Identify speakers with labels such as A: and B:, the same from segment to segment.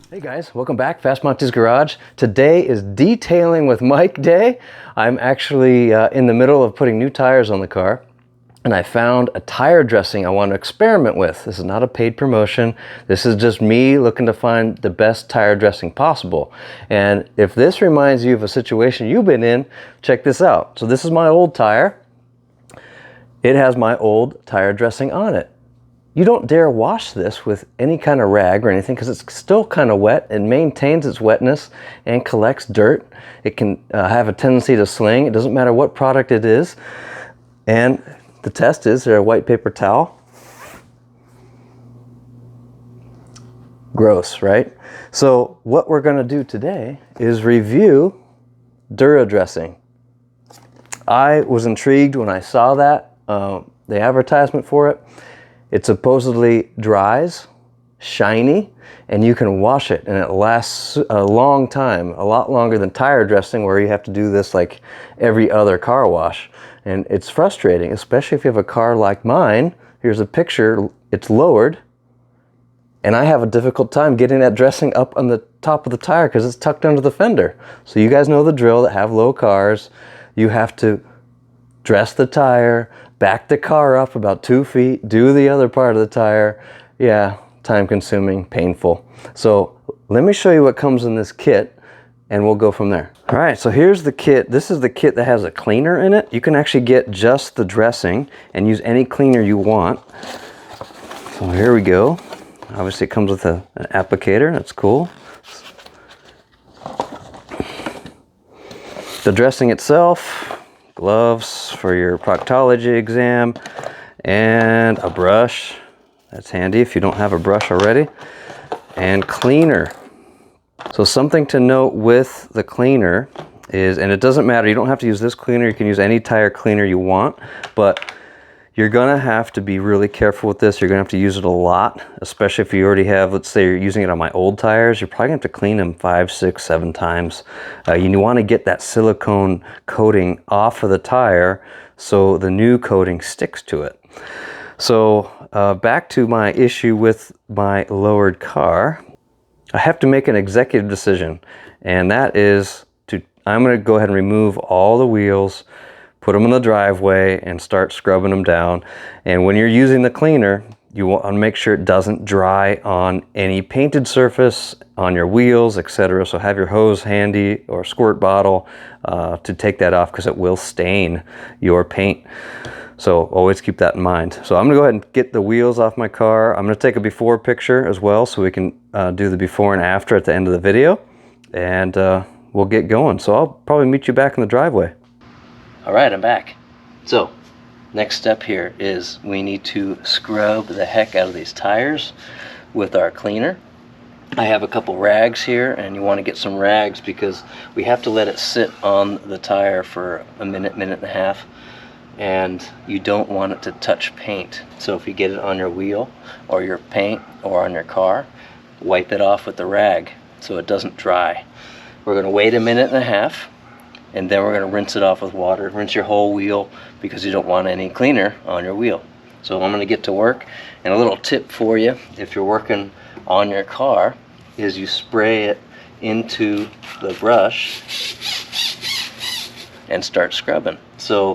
A: Hey guys, welcome back, Fast Monty's Garage. Today is detailing with Mike day. I'm actually in the middle of putting new tires on the car, and I found a tire dressing I want to experiment with. This is not a paid promotion. This is just me looking to find the best tire dressing possible. And if this reminds you of a situation you've been in, check this out. So this is my old tire. It has my old tire dressing on it. You don't dare wash this with any kind of rag or anything because it's still kind of wet. It maintains its wetness and collects dirt. It can have a tendency to sling. It doesn't matter what product it is. And the test is there a white paper towel? Gross, right? So what we're going to do today is review Dura dressing. I was intrigued when I saw that, the advertisement for it. It supposedly dries, shiny, and you can wash it, and it lasts a long time, a lot longer than tire dressing where you have to do this like every other car wash. And it's frustrating, especially if you have a car like mine. Here's a picture, it's lowered, and I have a difficult time getting that dressing up on the top of the tire because it's tucked under the fender. So you guys know the drill that have low cars. You have to dress the tire, back the car up about 2 feet, do the other part of the tire. Yeah, time consuming, painful. So let me show you what comes in this kit and we'll go from there. All right, so here's the kit. This is the kit that has a cleaner in it. You can actually get just the dressing and use any cleaner you want. So here we go. Obviously it comes with an applicator, that's cool. The dressing itself, gloves for your proctology exam, and a brush. That's handy if you don't have a brush already. And cleaner. So something to note with the cleaner is, and it doesn't matter, you don't have to use this cleaner, you can use any tire cleaner you want, but you're gonna have to be really careful with this. You're gonna have to use it a lot, especially if you already have, let's say you're using it on my old tires, you're probably gonna have to clean them 5, 6, 7 times. You wanna get that silicone coating off of the tire so the new coating sticks to it. So back to my issue with my lowered car, I have to make an executive decision, and that is I'm gonna go ahead and remove all the wheels, put them in the driveway and start scrubbing them down. And when you're using the cleaner, you want to make sure it doesn't dry on any painted surface, on your wheels, etc. So have your hose handy or squirt bottle to take that off because it will stain your paint. So always keep that in mind. So I'm gonna go ahead and get the wheels off my car. I'm gonna take a before picture as well so we can do the before and after at the end of the video. And we'll get going. So I'll probably meet you back in the driveway. All right, I'm back. So, next step here is we need to scrub the heck out of these tires with our cleaner. I have a couple rags here, and you want to get some rags because we have to let it sit on the tire for a minute, minute and a half, and you don't want it to touch paint. So if you get it on your wheel or your paint or on your car, wipe it off with the rag so it doesn't dry. We're going to wait a minute and a half, and then we're going to rinse it off with water. Rinse your whole wheel because you don't want any cleaner on your wheel. So I'm going to get to work. And a little tip for you, if you're working on your car, is you spray it into the brush and start scrubbing. So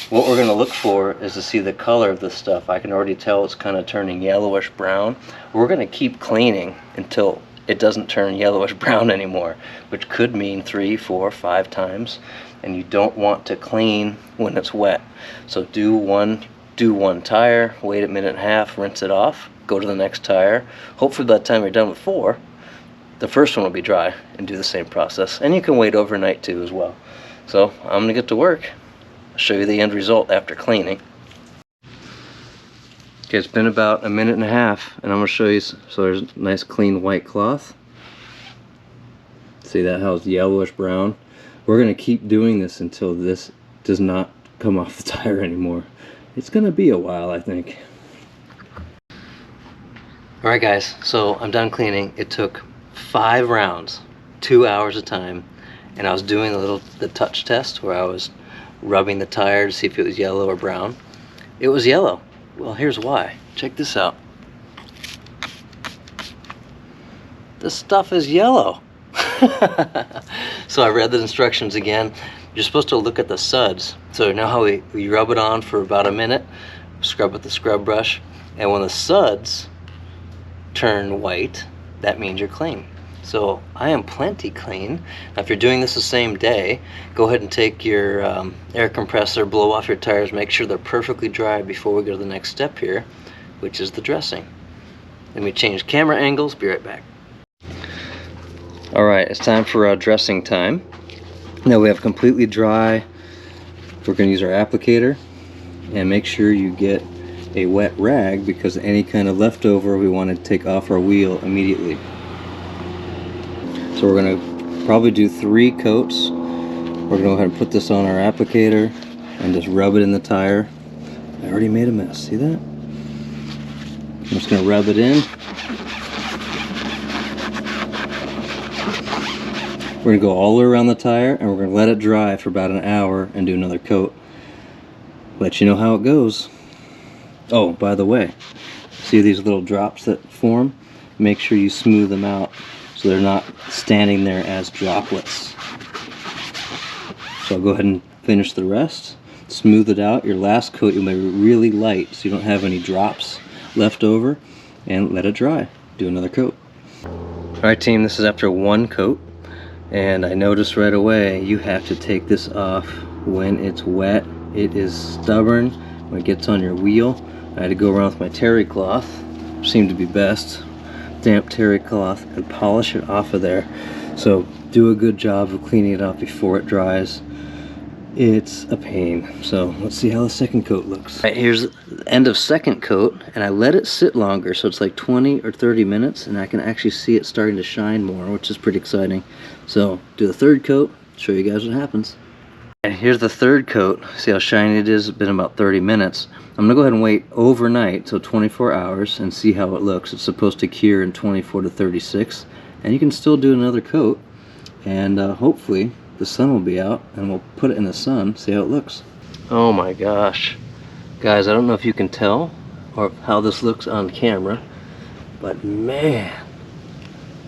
A: what we're going to look for is to see the color of this stuff. I can already tell it's kind of turning yellowish brown. We're going to keep cleaning until it doesn't turn yellowish brown anymore, which could mean 3, 4, 5 times, and you don't want to clean when it's wet. So do one tire, wait a minute and a half, rinse it off, go to the next tire. Hopefully by the time you're done with 4, the first one will be dry, and do the same process. And you can wait overnight too as well. So I'm gonna get to work. I'll show you the end result after cleaning. Okay, it's been about a minute and a half, and I'm going to show you. So there's a nice clean white cloth. See that, how it's yellowish brown? We're going to keep doing this until this does not come off the tire anymore. It's going to be a while, I think. Alright guys, so I'm done cleaning. It took 5 rounds, 2 hours a time, and I was doing the touch test where I was rubbing the tire to see if it was yellow or brown. It was yellow. Well, here's why. Check this out. This stuff is yellow. So I read the instructions again. You're supposed to look at the suds. So now how we rub it on for about a minute, scrub with the scrub brush, and when the suds turn white, that means you're clean. So I am plenty clean. Now if you're doing this the same day, go ahead and take your air compressor, blow off your tires, make sure they're perfectly dry before we go to the next step here, which is the dressing. Let me change camera angles, be right back. Alright, it's time for dressing time. Now we have completely dry. We're going to use our applicator, and make sure you get a wet rag because any kind of leftover we want to take off our wheel immediately. So we're going to probably do 3 coats. We're going to go ahead and put this on our applicator and just rub it in the tire. I already made a mess, see that? I'm just going to rub it in. We're going to go all the way around the tire, and we're going to let it dry for about an hour and do another coat. Let you know how it goes. Oh, by the way, see these little drops that form? Make sure you smooth them out so they're not standing there as droplets. So I'll go ahead and finish the rest. Smooth it out. Your last coat you'll make it really light so you don't have any drops left over, and let it dry. Do another coat. Alright team, this is after 1 coat, and I noticed right away you have to take this off when it's wet. It is stubborn when it gets on your wheel. I had to go around with my terry cloth, seemed to be best, damp terry cloth, and polish it off of there. So do a good job of cleaning it off before it dries. It's a pain. So let's see how the second coat looks. Right, here's the end of second coat, and I let it sit longer, so it's like 20 or 30 minutes, and I can actually see it starting to shine more, which is pretty exciting. So do the third coat, show you guys what happens. And here's the third coat. See how shiny it is? It's been about 30 minutes. I'm gonna go ahead and wait overnight, so 24 hours, and see how it looks. It's supposed to cure in 24 to 36, and you can still do another coat, and hopefully the sun will be out, and we'll put it in the sun, see how it looks. Oh my gosh. Guys, I don't know if you can tell or how this looks on camera, but man,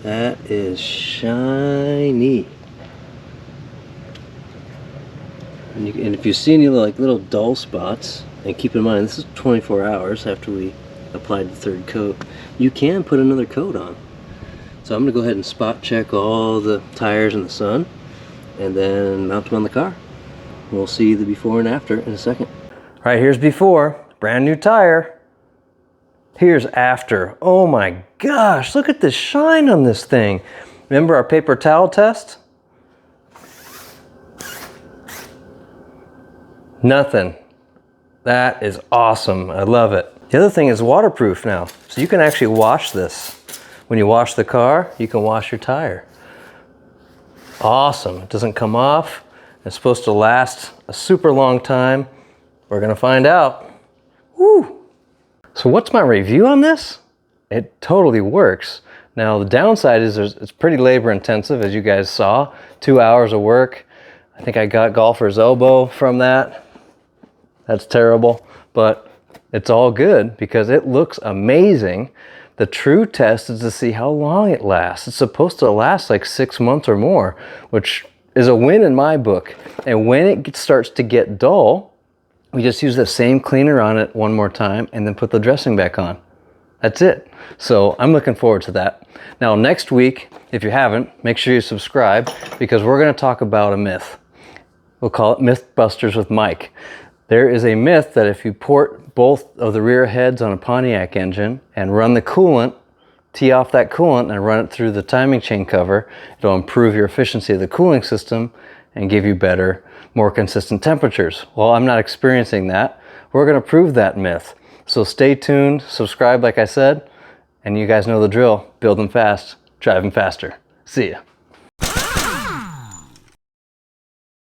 A: that is shiny. And if you see any little dull spots, and keep in mind this is 24 hours after we applied the third coat, you can put another coat on. So I'm going to go ahead and spot check all the tires in the sun, and then mount them on the car. We'll see the before and after in a second. All right, here's before, brand new tire. Here's after. Oh my gosh, look at the shine on this thing. Remember our paper towel test? Nothing. That is awesome. I love it. The other thing is waterproof now. So you can actually wash this. When you wash the car, you can wash your tire. Awesome. It doesn't come off. It's supposed to last a super long time. We're gonna find out. Woo! So what's my review on this? It totally works. Now the downside is it's pretty labor intensive, as you guys saw. 2 hours of work. I think I got golfer's elbow from that. That's terrible, but it's all good because it looks amazing. The true test is to see how long it lasts. It's supposed to last like 6 months or more, which is a win in my book. And when it starts to get dull, we just use the same cleaner on it one more time and then put the dressing back on. That's it. So I'm looking forward to that. Now next week, if you haven't, make sure you subscribe because we're going to talk about a myth. We'll call it Mythbusters with Mike. There is a myth that if you port both of the rear heads on a Pontiac engine and run the coolant, tee off that coolant and run it through the timing chain cover, it'll improve your efficiency of the cooling system and give you better, more consistent temperatures. Well, I'm not experiencing that. We're going to prove that myth. So stay tuned, subscribe like I said, and you guys know the drill. Build them fast, drive them faster. See ya.